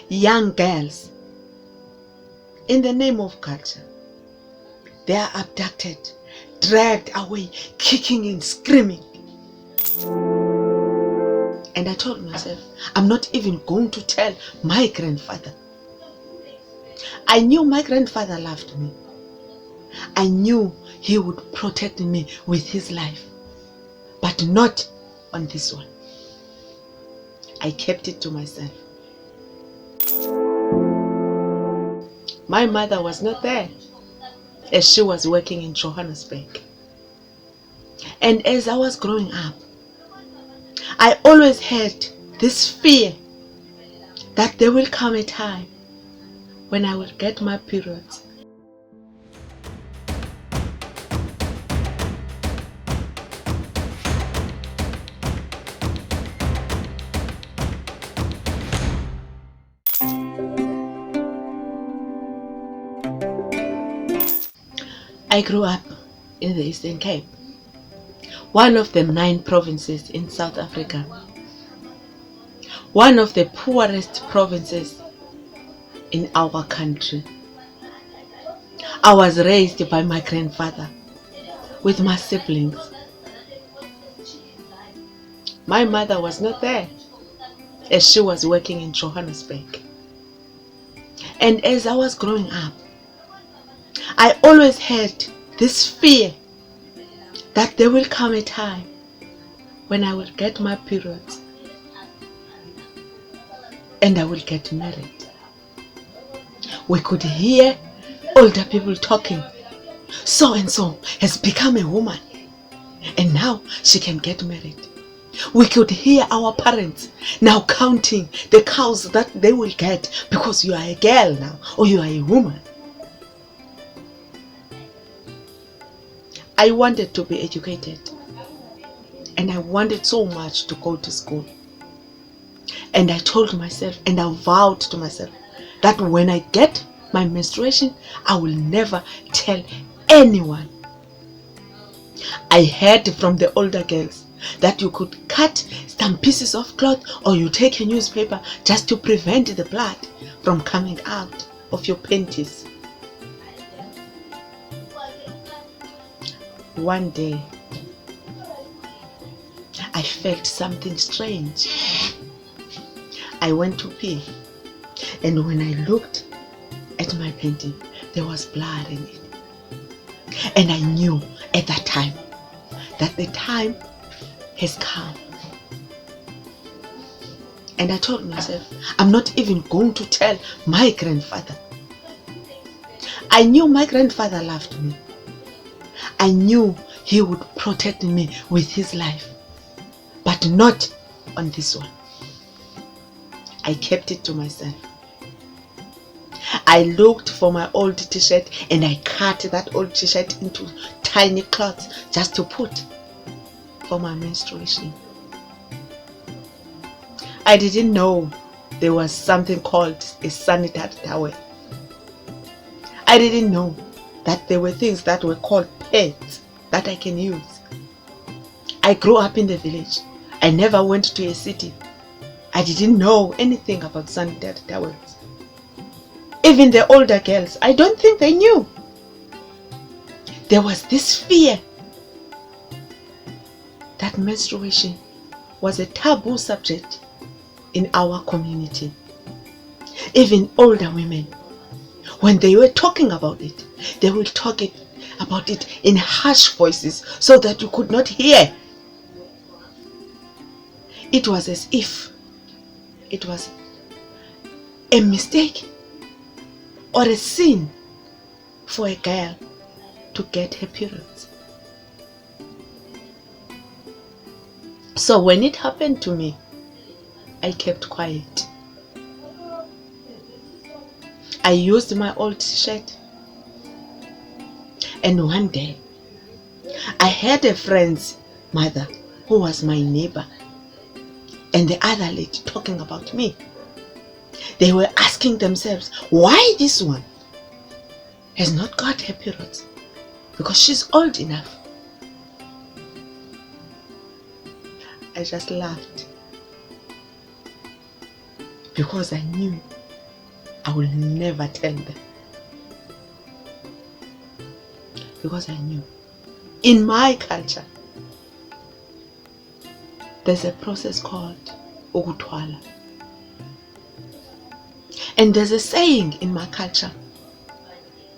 young girls, in the name of culture, they are abducted, dragged away, kicking and screaming. And I told myself, I'm not even going to tell my grandfather. I knew my grandfather loved me. I knew he would protect me with his life, but not on this one. I kept it to myself. My mother was not there, as she was working in Johannesburg. And as I was growing up, I always had this fear that there will come a time when I will get my periods. I grew up in the Eastern Cape, one of the 9 provinces in South Africa, one of the poorest provinces in our country. I was raised by my grandfather with my siblings. My mother was not there, as she was working in Johannesburg. And as I was growing up, I always had this fear that there will come a time when I will get my periods and I will get married. We could hear older people talking. So and so has become a woman and now she can get married. We could hear our parents now counting the cows that they will get because you are a girl now or you are a woman. I wanted to be educated and I wanted so much to go to school. And I told myself and I vowed to myself that when I get my menstruation, I will never tell anyone. I heard from the older girls that you could cut some pieces of cloth or you take a newspaper just to prevent the blood from coming out of your panties. One day, I felt something strange. I went to pee, and when I looked at my panty, there was blood in it. And I knew at that time that the time has come. And I told myself, I'm not even going to tell my grandfather. I knew my grandfather loved me. I knew he would protect me with his life, but not on this one. I kept it to myself. I looked for my old t-shirt and I cut that old t-shirt into tiny cloths just to put for my menstruation. I didn't know there was something called a sanitary towel. I didn't know that there were things that were called pads that I can use. I grew up in the village. I never went to a city. I didn't know anything about sanitary towels. Even the older girls, I don't think they knew. There was this fear that menstruation was a taboo subject in our community. Even older women, when they were talking about it, they would talk about it in harsh voices so that you could not hear. It was as if it was a mistake or a sin for a girl to get her periods. So when it happened to me, I kept quiet. I used my old t-shirt, and one day I had a friend's mother who was my neighbor and the other lady talking about me. They were asking themselves why this one has not got her periods because she's old enough. I just laughed because I knew I will never tell them. Because I knew in my culture there's a process called ukuthwala. And there's a saying in my culture,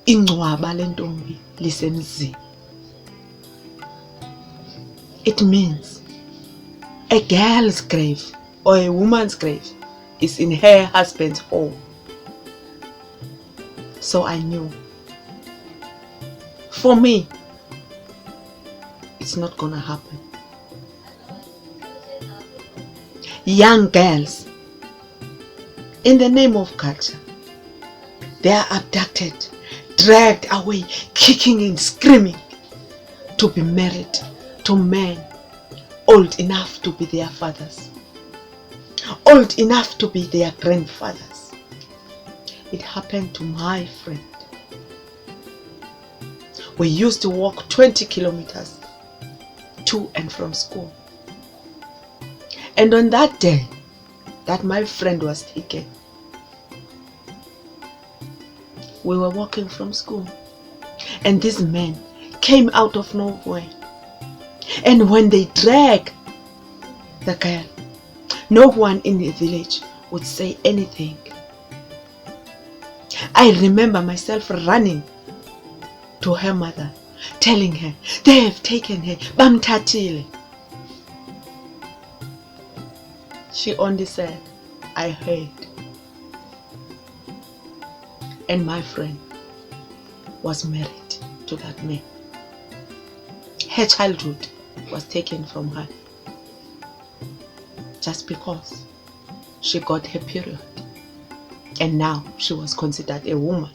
ingcwaba lentombi lisemzini. It means a girl's grave or a woman's grave is in her husband's home. So I knew, for me, it's not gonna happen. Young girls, in the name of culture, they are abducted, dragged away, kicking and screaming to be married to men old enough to be their fathers, old enough to be their grandfathers. It happened to my friend. We used to walk 20 kilometers to and from school. And on that day that my friend was taken, we were walking from school, and these men came out of nowhere. And when they dragged the girl, no one in the village would say anything. I remember myself running to her mother, telling her, they have taken her, bamthatile. She only said, I heard. And my friend was married to that man. Her childhood was taken from her just because she got her period, and now she was considered a woman.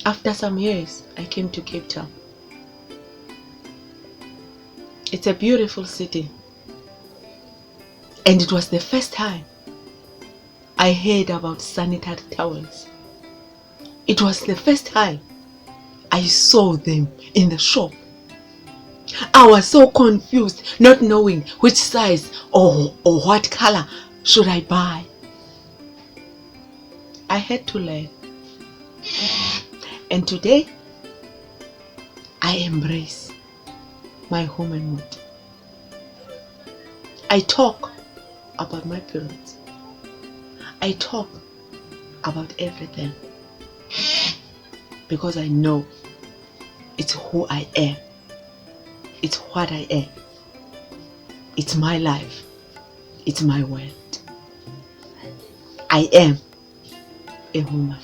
After some years, I came to Cape Town. It's a beautiful city, and it was the first time I heard about sanitary towels. It was the first time I saw them in the shop. I was so confused, not knowing which size or what color should I buy. I had to learn. And today, I embrace my womanhood. I talk about my periods. I talk about everything because I know it's who I am. It's what I am. It's my life. It's my world. I am a woman.